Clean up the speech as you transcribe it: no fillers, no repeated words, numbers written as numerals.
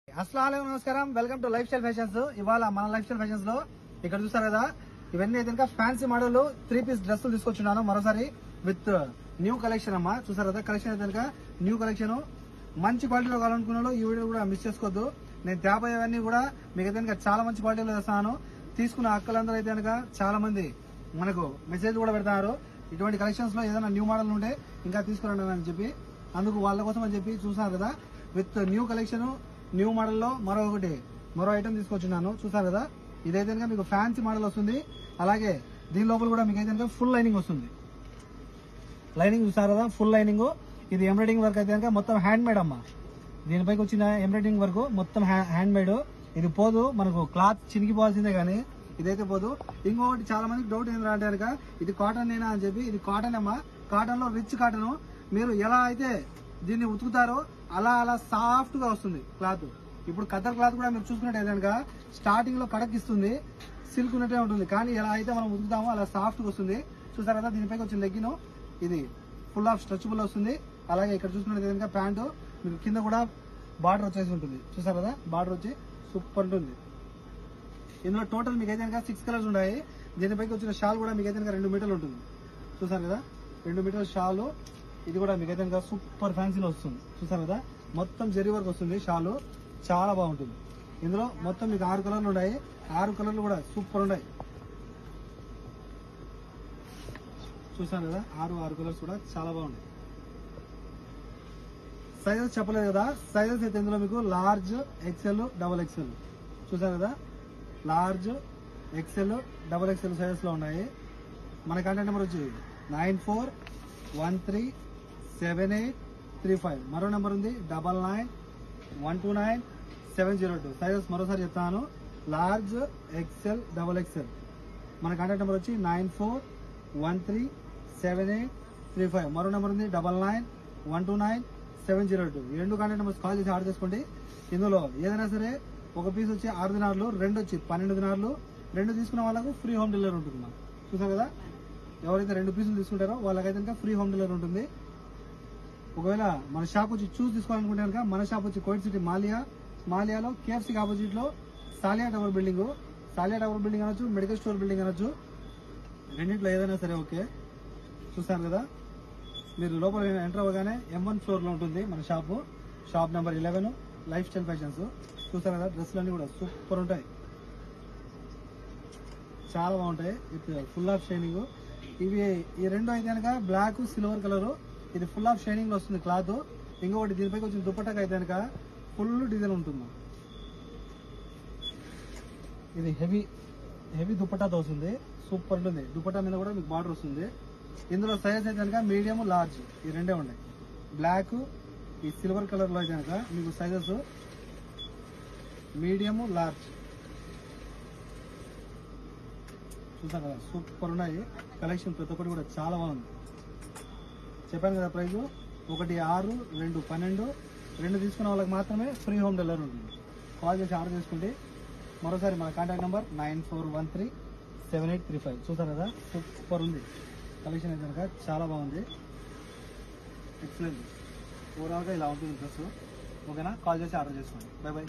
అస్సలాము నమస్కారం. Welcome to life style fashions. ఇవాళ మన లైఫ్ స్టైల్ ఫ్యాషన్స్ లో ఇక్కడ చూసారు కదా, ఇవన్నీ అయితే ఫ్యాన్సీ మోడల్ 3-పీస్ డ్రెస్సులు తీసుకొచ్చున్నాను మరోసారి విత్ న్యూ కలెక్షన్ అమ్మా. చూసారు కదా, కలెక్షన్ అయితే న్యూ కలెక్షన్ మంచి క్వాలిటీలో కావాలనుకున్న ఈ వీడియో కూడా మిస్ చేసుకోవద్దు. నేను తేపోయేవన్నీ కూడా మీకు అయితే చాలా మంచి క్వాలిటీలో తెస్తాను. తీసుకున్న అక్కలందరూ అయితే చాలా మంది మనకు మెసేజ్ కూడా పెడతారు, ఇటువంటి కలెక్షన్స్ లో ఏదైనా న్యూ మోడల్ ఉంటే ఇంకా తీసుకురండి అని చెప్పి. అందుకు వాళ్ళ కోసం అని చెప్పి చూసారు కదా, with new collection new model లో మరో ఐటమ్ తీసుకొచ్చున్నాను. చూసారు కదా, ఇదైతే మీకు ఫ్యాన్సీ మోడల్ వస్తుంది. అలాగే దీని లోపల కూడా మీకు అయితే ఫుల్ లైనింగ్ వస్తుంది. లైనింగ్ చూసారు కదా, ఫుల్ లైనింగ్. ఇది ఎంబ్రాయిడింగ్ వర్క్ అయితే మొత్తం హ్యాండ్ మేడ్ అమ్మా. దీనిపైకి వచ్చిన ఎంబ్రాయిడింగ్ వర్క్ మొత్తం హ్యాండ్ మేడ్. ఇది పోదు, మనకు క్లాత్ చినిగిపోవాల్సిందే కానీ ఇదైతే పోదు. ఇంకొకటి చాలా మందికి డౌట్ ఏంటంటే కనుక ఇది కాటన్ నేనా అని చెప్పి. ఇది కాటన్ అమ్మా. కాటన్ లో రిచ్ కాటన్. మీరు ఎలా అయితే దీన్ని ఉతుకుతారో అలా సాఫ్ట్ గా వస్తుంది క్లాత్. ఇప్పుడు కద్దర్ క్లాత్ కూడా మీరు చూసుకున్నట్టు కనుక స్టార్టింగ్ లో కడకిస్తుంది, సిల్క్ ఉన్నట్టే ఉంటుంది. కానీ ఎలా అయితే మనం ఉతుకుతామో అలా సాఫ్ట్ గా వస్తుంది. చూసారు కదా, దీనిపైకి వచ్చిన లెగ్గిన్ ఇది ఫుల్ ఆఫ్ స్ట్రెచబుల్ వస్తుంది. అలాగే ఇక్కడ చూసుకున్నట్టు కనుక ప్యాంటు మీకు కింద కూడా బార్డర్ వచ్చేసి ఉంటుంది. చూసారు కదా, బార్డర్ వచ్చి సూపర్ ఉంటుంది. ఇందులో టోటల్ మీకు అయితే 6 కలర్స్ ఉన్నాయి. దీనిపైకి వచ్చిన షాల్ కూడా మీకు అయితే 2 మీటర్లు ఉంటుంది. చూసారు కదా, 2 మీటర్ల షాలు. ఇది కూడా మీకు అయితే సూపర్ ఫ్యాన్సీలో వస్తుంది. చూసారు కదా, మొత్తం జరీ వర్క్ వస్తుంది. షాలు చాలా బాగుంటుంది. ఇందులో మొత్తం మీకు 6 కలర్లు ఉన్నాయి. 6 కలర్లు కూడా సూపర్ ఉన్నాయి. చూసారు కదా, 6 కలర్స్ కూడా చాలా బాగున్నాయి. సైజెస్ చెప్పలేదు కదా, సైజెస్ అయితే ఇందులో మీకు లార్జ్, ఎక్సెల్, డబుల్ ఎక్సెల్. చూసారు కదా, large, XL, double XL sizes లో ఉన్నాయి. మన కాంటాక్ట్ నెంబర్ వచ్చి 94137835. మరో నెంబర్ ఉంది 99129702. సైజెస్ మరోసారి చెప్తాను, లార్జ్, ఎక్సెల్, డబుల్ ఎక్సెల్. మన కాంటాక్ట్ నెంబర్ వచ్చి 94137835. మరో నెంబర్ ఉంది 99129702. ఈ 2 కాంటాక్ట్ నెంబర్స్ కాల్ చేసి ఆర్డర్ చేసుకోండి. ఇందులో ఏదైనా సరే ఒక పీస్ వచ్చి 6 దినార్లు, 2 వచ్చి 12 దినార్లు. 2 తీసుకున్న వాళ్ళకు ఫ్రీ హోమ్ డెలివరీ ఉంటుంది. మనం చూసాం కదా, ఎవరైతే 2 పీసులు తీసుకుంటారో వాళ్ళకైతే ఫ్రీ హోమ్ డెలివరీ ఉంటుంది. ఒకవేళ మన షాప్ వచ్చి చూసి తీసుకోవాలనుకుంటే కనుక మన షాప్ వచ్చి కోయిట్ సిటీ మాలియాలో కేఎఫ్సీకి ఆపోజిట్ లో సాలియా టవర్ బిల్డింగ్ అనొచ్చు, మెడికల్ స్టోర్ బిల్డింగ్ అనొచ్చు. రెండింటిలో ఏదైనా సరే ఓకే. చూసారు కదా, మీరు లోపల ఎంటర్ అవ్వగానే M1 ఫ్లోర్ లో ఉంటుంది మన shop number 11, life style fashions. చూసారు కదా, డ్రెస్సులన్నీ కూడా సూపర్ ఉంటాయి, చాలా బాగుంటాయి విత్ ఫుల్ ఆఫ్ షైనింగ్. ఇవి ఈ 2 అయితే కనుక బ్లాక్, సిల్వర్ కలర్. ఇది ఫుల్ ఆఫ్ షైనింగ్ లో వస్తుంది క్లాత్. ఇంకొకటి దీనిపైకి వచ్చిన దుపట్టాకి అయితే కనుక ఫుల్ డిజైన్ ఉంటుంది. ఇది హెవీ దుపట్టాతో వస్తుంది, సూపర్ ఉంటుంది. దుపట్టా మీద కూడా మీకు బార్డర్ వస్తుంది. ఇందులో సైజ్ అయితే కనుక మీడియం, లార్జ్ ఈ 2 ఉన్నాయి. బ్లాక్, ఈ సిల్వర్ కలర్ లో అయితే కనుక మీకు సైజెస్ మీడియం, లార్జ్. చూసారు కదా, సూపర్ ఉన్నాయి. కలెక్షన్ ప్రతి ఒక్కటి కూడా చాలా బాగుంది. చెప్పాను కదా, ప్రైస్ ఒకటి 6, 2 12. 2 తీసుకున్న వాళ్ళకి మాత్రమే ఫ్రీ హోమ్ డెలివరీ ఉంటుంది. కాల్ చేసి ఆర్డర్ చేసుకోండి. మరోసారి మన కాంటాక్ట్ నెంబర్ 94137835. చూసారు కదా, సూపర్ ఉంది. కలెక్షన్ అయితే కనుక చాలా బాగుంది, ఎక్సలెంట్. ఓవరాల్గా ఇలా ఉంటుంది డ్రెస్. ఓకేనా, కాల్ చేసి ఆర్డర్ చేసుకోండి. By by.